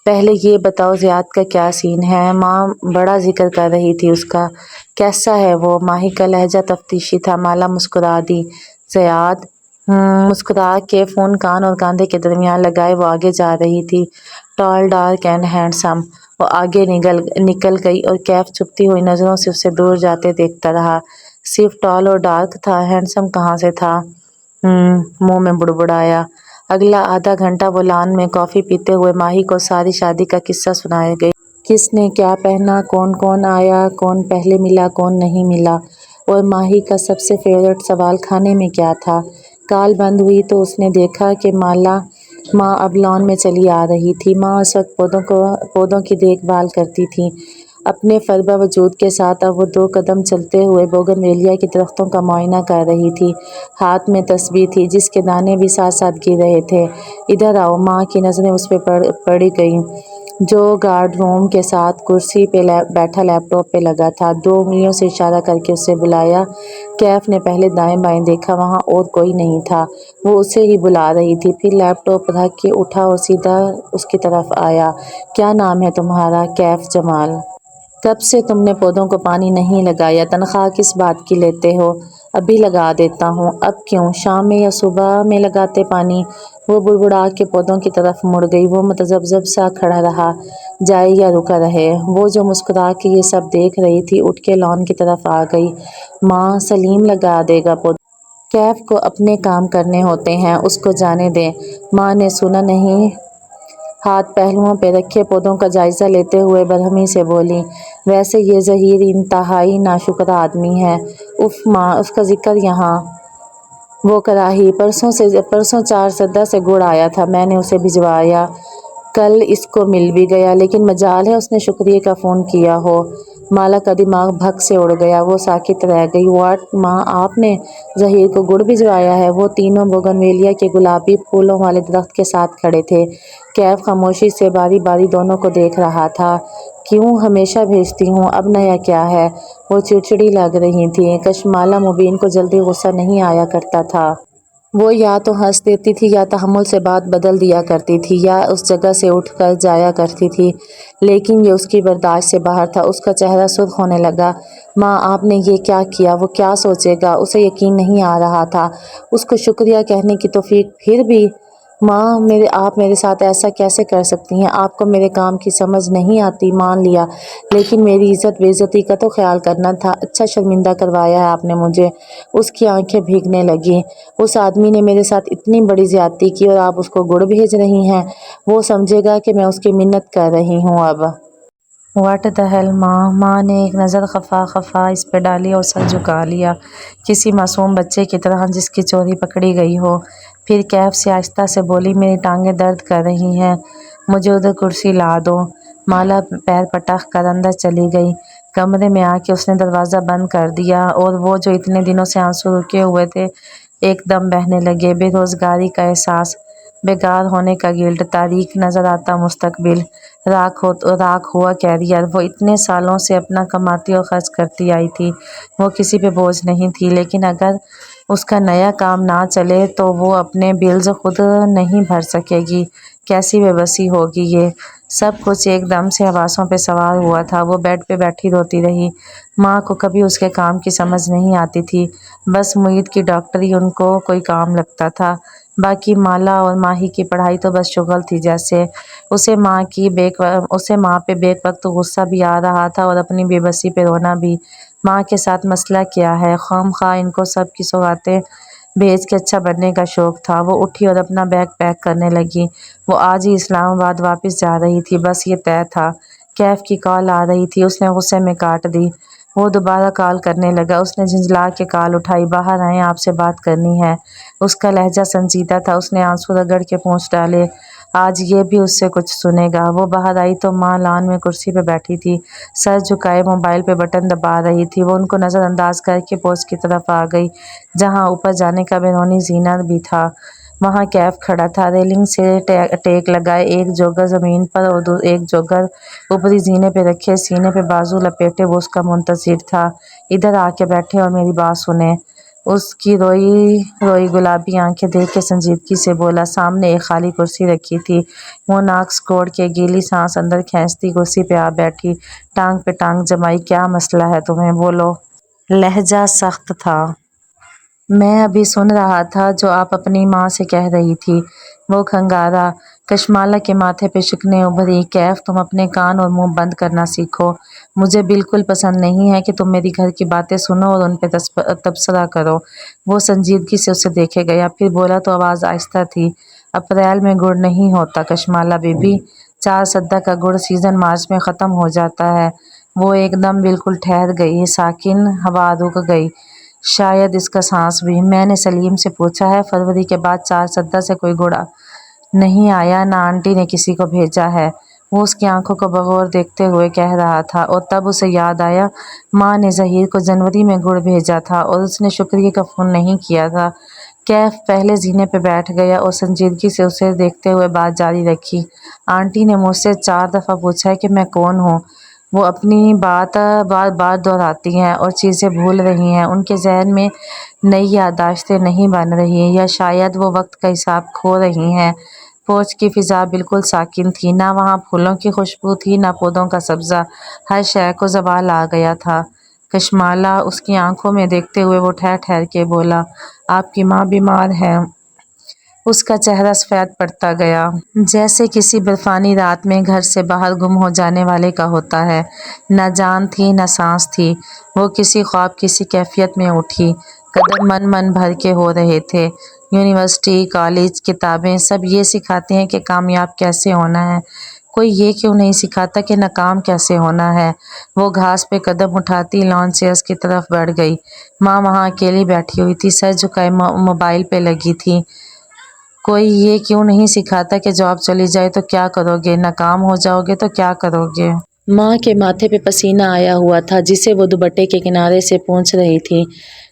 پہلے یہ بتاؤ زیاد کا کیا سین ہے؟ ماں بڑا ذکر کر رہی تھی اس کا۔ کیسا ہے وہ؟ ماہی کا لہجہ تفتیشی تھا۔ مالا مسکرا دی۔ زیاد؟ مسکرا کے فون کان اور کاندھے کے درمیان لگائے وہ آگے جا رہی تھی۔ ٹال، ڈارک اینڈ ہینڈسم۔ وہ آگے نکل گئی اور کیف چھپتی ہوئی نظروں سے اسے دور جاتے دیکھتا رہا۔ صرف ٹال اور ڈارک تھا، ہینڈسم کہاں سے تھا؟ منہ میں بڑبڑایا۔ اگلا آدھا گھنٹہ وہ لان میں کافی پیتے ہوئے ماہی کو ساری شادی کا قصہ سنائے گئی۔ کس نے کیا پہنا، کون کون آیا، کون پہلے ملا کون نہیں ملا، اور ماہی کا سب سے فیورٹ سوال کھانے میں کیا تھا۔ کال بند ہوئی تو اس نے دیکھا کہ ماں اب لان میں چلی آ رہی تھی۔ ماں اس وقت پودوں کی دیکھ بھال کرتی تھی۔ اپنے فربہ وجود کے ساتھ اب وہ 2 قدم چلتے ہوئے بوگن ویلیا کے درختوں کا معائنہ کر رہی تھی۔ ہاتھ میں تسبیح تھی جس کے دانے بھی ساتھ ساتھ گر رہے تھے۔ ادھر آؤ۔ ماں کی نظریں اس پہ پڑ گئیں جو گارڈ روم کے ساتھ کرسی پہ بیٹھا لیپ ٹاپ پہ لگا تھا۔ 2 انگلیوں سے اشارہ کر کے اسے بلایا۔ کیف نے پہلے دائیں بائیں دیکھا، وہاں اور کوئی نہیں تھا۔ وہ اسے ہی بلا رہی تھی۔ پھر لیپ ٹاپ رکھ کے اٹھا اور سیدھا اس کی طرف آیا۔ کیا نام ہے تمہارا؟ کیف جمال۔ کب سے تم نے پودوں کو پانی نہیں لگایا؟ تنخواہ کس بات کی لیتے ہو؟ ابھی لگا دیتا ہوں۔ اب کیوں؟ شام میں یا صبح میں لگاتے پانی؟ وہ بڑبڑا کے پودوں کی طرف مڑ گئی۔ وہ متذبذب سا کھڑا رہا، جائے یا رکا رہے۔ وہ جو مسکرا کے یہ سب دیکھ رہی تھی اٹھ کے لان کی طرف آ گئی۔ ماں، سلیم لگا دے گا پودے۔ کیف کو اپنے کام کرنے ہوتے ہیں، اس کو جانے دیں۔ ماں نے سنا نہیں، ہاتھ پہلوؤں پہ رکھے پودوں کا جائزہ لیتے ہوئے برہمی سے بولی۔ ویسے یہ ظہیر انتہائی ناشکرا آدمی ہے۔ اف ماں، اس کا ذکر یہاں۔ وہ کراہی پرسوں 4 سدہ سے گڑ آیا تھا، میں نے اسے بھجوایا۔ کل اس کو مل بھی گیا، لیکن مجال ہے اس نے شکریہ کا فون کیا ہو۔ مالا کا دماغ بھگ سے اڑ گیا۔ وہ ساکت رہ گئی۔ واٹ ماں، آپ نے ظہیر کو گڑ بھجوایا ہے؟ وہ تینوں بوگنویلیا کے گلابی پھولوں والے درخت کے ساتھ کھڑے تھے۔ کیف خاموشی سے باری باری دونوں کو دیکھ رہا تھا۔ کیوں؟ ہمیشہ بھیجتی ہوں، اب نیا کیا ہے؟ وہ چڑچڑی لگ رہی تھی۔ کشمالہ مبین کو جلدی غصہ نہیں آیا کرتا تھا۔ وہ یا تو ہنس دیتی تھی یا تحمل سے بات بدل دیا کرتی تھی یا اس جگہ سے اٹھ کر جایا کرتی تھی، لیکن یہ اس کی برداشت سے باہر تھا۔ اس کا چہرہ سرخ ہونے لگا۔ ماں، آپ نے یہ کیا کیا؟ وہ کیا سوچے گا؟ اسے یقین نہیں آ رہا تھا۔ اس کو شکریہ کہنے کی توفیق پھر بھی؟ ماں، آپ میرے ساتھ ایسا کیسے کر سکتی ہیں؟ آپ کو میرے کام کی سمجھ نہیں آتی؟ مان لیا، لیکن میری عزت بے عزتی کا تو خیال کرنا تھا۔ اچھا شرمندہ کروایا ہے آپ نے مجھے۔ اس کی آنکھیں بھیگنے لگیں۔ اس آدمی نے میرے ساتھ اتنی بڑی زیادتی کی اور آپ اس کو گڑ بھیج رہی ہیں؟ وہ سمجھے گا کہ میں اس کی منت کر رہی ہوں اب۔ واٹ دا ہیل ماں نے ایک نظر خفا اس پہ ڈالی اور سر جھکا لیا کسی معصوم بچے کی طرح جس کی چوری پکڑی گئی ہو۔ پھر کیف سے آہستہ سے بولی، میری ٹانگیں درد کر رہی ہیں، مجھے ادھر کرسی لا دو۔ مالا پیر پٹک کر اندر چلی گئی۔ کمرے میں آ کے اس نے دروازہ بند کر دیا اور وہ جو اتنے دنوں سے آنسو رکے ہوئے تھے ایک دم بہنے لگے۔ بے روزگاری کا احساس، بیکار ہونے کا گلٹ، تاریک نظر آتا مستقبل، راکھ ہوا کیریئر۔ وہ اتنے سالوں سے اپنا کماتی اور خرچ کرتی آئی تھی، وہ کسی پہ بوجھ نہیں تھی، لیکن اگر اس کا نیا کام نہ چلے تو وہ اپنے بلز خود نہیں بھر سکے گی۔ کیسی بے بسی ہوگی یہ۔ سب کچھ ایک دم سے حواسوں پہ سوار ہوا تھا۔ وہ بیڈ پہ بیٹھی روتی رہی۔ ماں کو کبھی اس کے کام کی سمجھ نہیں آتی تھی، بس معید کی ڈاکٹری ان کو کوئی کام لگتا تھا، باقی مالا اور ماہی کی پڑھائی تو بس شغل تھی جیسے۔ اسے ماں پہ بیک وقت غصہ بھی آ رہا تھا اور اپنی بے بسی پہ رونا بھی۔ ماں کے ساتھ مسئلہ کیا ہے؟ خواہ مخواہ ان کو سب کی سوغاتیں بھیج کے اچھا بننے کا شوق تھا۔ وہ اٹھی اور اپنا بیگ پیک کرنے لگی۔ وہ آج ہی اسلام آباد واپس جا رہی تھی، بس یہ طے تھا۔ کیف کی کال آ رہی تھی، اس نے غصے میں کاٹ دی۔ وہ دوبارہ کال کرنے لگا۔ اس نے جھنجھلا کے کال اٹھائی، باہر آئیں، آپ سے بات کرنی ہے۔ اس کا لہجہ سنجیدہ تھا۔ اس نے آنسو رگڑ کے پونچھ ڈالے، آج یہ بھی اس سے کچھ سنے گا۔ وہ باہر آئی تو ماں لان میں کرسی پہ بیٹھی تھی، سر جھکائے موبائل پہ بٹن دبا رہی تھی۔ وہ ان کو نظر انداز کر کے پورچ کی طرف آ گئی، جہاں اوپر جانے کا بیرونی زینہ بھی تھا۔ وہاں کیف کھڑا تھا، ریلنگ سے ٹیک لگائے، ایک جوگر زمین پر اور ایک جوگر اوپری زینے پہ رکھے، سینے پہ بازو لپیٹے وہ اس کا منتظر تھا۔ ادھر آ کے بیٹھیں اور میری بات سنیں۔ اس کی روئی گلابی آنکھیں دیکھ کے سنجیدگی سے بولا۔ سامنے ایک خالی کرسی رکھی تھی۔ وہ ناک سکوڑ کے گیلی سانس اندر کھینچتی کرسی پہ آ بیٹھی، ٹانگ پہ ٹانگ جمائی۔ کیا مسئلہ ہے تمہیں؟ بولو۔ لہجہ سخت تھا۔ میں ابھی سن رہا تھا جو آپ اپنی ماں سے کہہ رہی تھی۔ وہ کھنگارا۔ کشمالہ کے ماتھے پہ شکنیں ابھری۔ کیف، تم اپنے کان اور منہ بند کرنا سیکھو۔ مجھے بالکل پسند نہیں ہے کہ تم میری گھر کی باتیں سنو اور ان پہ تبصرہ کرو۔ وہ سنجیدگی سے اسے دیکھے گیا، پھر بولا تو آواز آہستہ تھی، اپریل میں گڑ نہیں ہوتا کشمالہ بی بی، 4 سدہ کا گڑ سیزن مارچ میں ختم ہو جاتا ہے۔ وہ ایک دم بالکل ٹھہر گئی، ساکن، ہوا رک گئی، شاید اس کا سانس بھی۔ میں نے سلیم سے پوچھا ہے، فروری کے بعد 4 سدہ سے کوئی گڑ نہیں آیا، نہ آنٹی نے کسی کو بھیجا ہے۔ وہ اس کی آنکھوں کو بغور دیکھتے ہوئے کہہ رہا تھا، اور تب اسے یاد آیا ماں نے ظہیر کو جنوری میں گڑ بھیجا تھا اور اس نے شکریہ کا فون نہیں کیا تھا۔ کیف پہلے زینے پہ بیٹھ گیا اور سنجیدگی سے اسے دیکھتے ہوئے بات جاری رکھی۔ آنٹی نے مجھ سے 4 دفعہ پوچھا ہے کہ میں کون ہوں۔ وہ اپنی بات بار بار دہراتی ہیں اور چیزیں بھول رہی ہیں، ان کے ذہن میں نئی یادداشتیں نہیں بن رہی، یا شاید وہ وقت کا حساب کھو رہی ہیں۔ پورچ کی فضا بالکل ساکن تھی، نہ وہاں پھولوں کی خوشبو تھی نہ پودوں کا سبزہ، ہر شے کو زوال آ گیا تھا۔ کشمالہ، اس کی آنکھوں میں دیکھتے ہوئے وہ ٹھہر ٹھہر کے بولا، آپ کی ماں بیمار ہے؟ اس کا چہرہ سفید پڑتا گیا، جیسے کسی برفانی رات میں گھر سے باہر گم ہو جانے والے کا ہوتا ہے۔ نہ جان تھی نہ سانس تھی۔ وہ کسی خواب کی سی کیفیت میں اٹھی، قدم من بھر کے ہو رہے تھے۔ یونیورسٹی، کالج، کتابیں سب یہ سکھاتی ہیں کہ کامیاب کیسے ہونا ہے، کوئی یہ کیوں نہیں سکھاتا کہ ناکام کیسے ہونا ہے۔ وہ گھاس پہ قدم اٹھاتی لان چیئرز کی طرف بڑھ گئی۔ ماں وہاں اکیلی بیٹھی ہوئی تھی، سر جھکائے موبائل پہ لگی تھی۔ کوئی یہ کیوں نہیں سکھاتا کہ جاب چلی جائے تو کیا کرو گے، ناکام ہو جاؤ گے تو کیا کرو گے۔ ماں کے ماتھے پہ پسینہ آیا ہوا تھا، جسے وہ دوپٹے کے کنارے سے پونچھ رہی تھی۔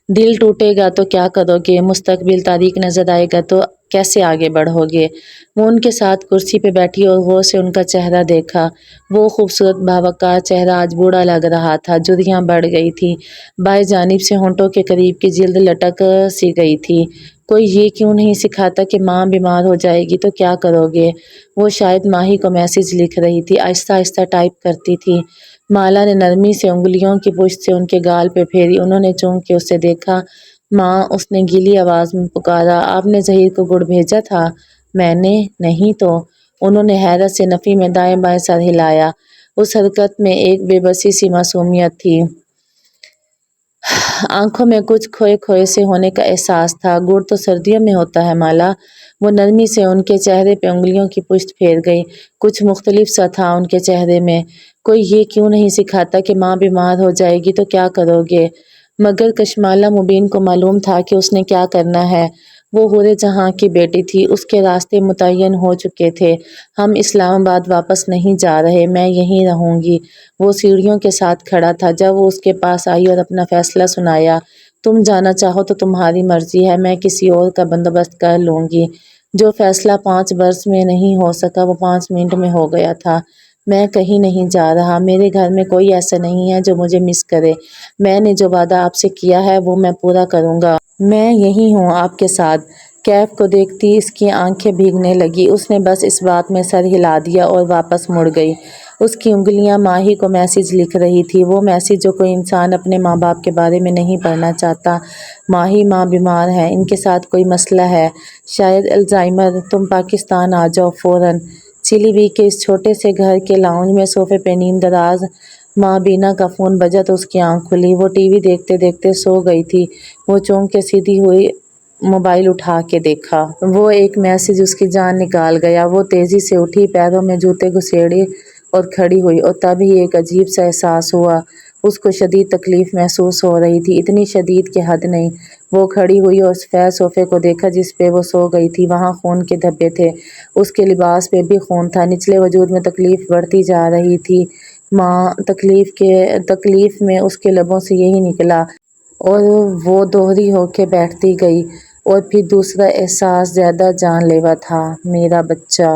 دل ٹوٹے گا تو کیا کرو گے، مستقبل تاریک نظر آئے گا تو کیسے آگے بڑھو گے۔ وہ ان کے ساتھ کرسی پہ بیٹھی اور غور سے ان کا چہرہ دیکھا۔ وہ خوبصورت باوقار چہرہ آج بوڑھا لگ رہا تھا، جھریاں بڑھ گئی تھیں، بائیں جانب سے ہونٹوں کے قریب کی جلد لٹک سی گئی تھی۔ کوئی یہ کیوں نہیں سکھاتا کہ ماں بیمار ہو جائے گی تو کیا کرو گے۔ وہ شاید ماہی کو میسج لکھ رہی تھی، آہستہ آہستہ ٹائپ کرتی تھی۔ مالا نے نرمی سے انگلیوں کی پشت سے ان کے گال پہ پھیری، انہوں نے چونک کے اسے دیکھا۔ ماں، اس نے گیلی آواز میں پکارا، آپ نے ظہیر کو گڑ بھیجا تھا؟ میں نے نہیں تو۔ انہوں نے حیرت سے نفی میں دائیں بائیں سر ہلایا۔ اس حرکت میں ایک بے بسی سی معصومیت تھی، آنکھوں میں کچھ کھوئے کھوئے سے ہونے کا احساس تھا۔ گڑ تو سردیوں میں ہوتا ہے مالا، وہ نرمی سے ان کے چہرے پہ انگلیوں کی پشت پھیر گئی۔ کچھ مختلف سا تھا ان کے چہرے میں۔ کوئی یہ کیوں نہیں سکھاتا کہ ماں بیمار ہو جائے گی تو کیا کرو گے؟ مگر کشمالہ مبین کو معلوم تھا کہ اس نے کیا کرنا ہے۔ وہ حورِ جہاں کی بیٹی تھی، اس کے راستے متعین ہو چکے تھے۔ ہم اسلام آباد واپس نہیں جا رہے، میں یہیں رہوں گی۔ وہ سیڑھیوں کے ساتھ کھڑا تھا جب وہ اس کے پاس آئی اور اپنا فیصلہ سنایا۔ تم جانا چاہو تو تمہاری مرضی ہے، میں کسی اور کا بندوبست کر لوں گی۔ جو فیصلہ 5 برس میں نہیں ہو سکا وہ 5 منٹ میں ہو گیا تھا۔ میں کہیں نہیں جا رہا، میرے گھر میں کوئی ایسا نہیں ہے جو مجھے مس کرے۔ میں نے جو وعدہ آپ سے کیا ہے وہ میں پورا کروں گا۔ میں یہیں ہوں آپ کے ساتھ۔ کیف کو دیکھتی اس کی آنکھیں بھیگنے لگی۔ اس نے بس اس بات میں سر ہلا دیا اور واپس مڑ گئی۔ اس کی انگلیاں ماہی کو میسج لکھ رہی تھی، وہ میسج جو کوئی انسان اپنے ماں باپ کے بارے میں نہیں پڑھنا چاہتا۔ ماہی، ماں بیمار ہے، ان کے ساتھ کوئی مسئلہ ہے، شاید الزائمر۔ تم پاکستان آ جاؤ فوراً۔ چلی وی کے اس چھوٹے سے گھر کے لاؤنج میں صوفے پہ نیم دراز ماں بینا کا فون بجا تو اس کی آنکھ کھلی۔ وہ ٹی وی دیکھتے دیکھتے سو گئی تھی۔ وہ چونک کے سیدھی ہوئی، موبائل اٹھا کے دیکھا۔ وہ ایک میسج اس کی جان نکال گیا۔ وہ تیزی سے اٹھی، پیروں میں جوتے گھسیڑے اور کھڑی ہوئی، اور تب ہی ایک عجیب سا احساس ہوا۔ اس کو شدید تکلیف محسوس ہو رہی تھی، اتنی شدید کہ حد نہیں۔ وہ کھڑی ہوئی اور سفید صوفے کو دیکھا جس پہ وہ سو گئی تھی۔ وہاں خون کے دھبے تھے، اس کے لباس پہ بھی خون تھا۔ نچلے وجود میں تکلیف بڑھتی جا رہی تھی۔ ماں، تکلیف میں اس کے لبوں سے یہی نکلا، اور وہ دوہری ہو کے بیٹھتی گئی۔ اور پھر دوسرا احساس زیادہ جان لیوا تھا، میرا بچہ۔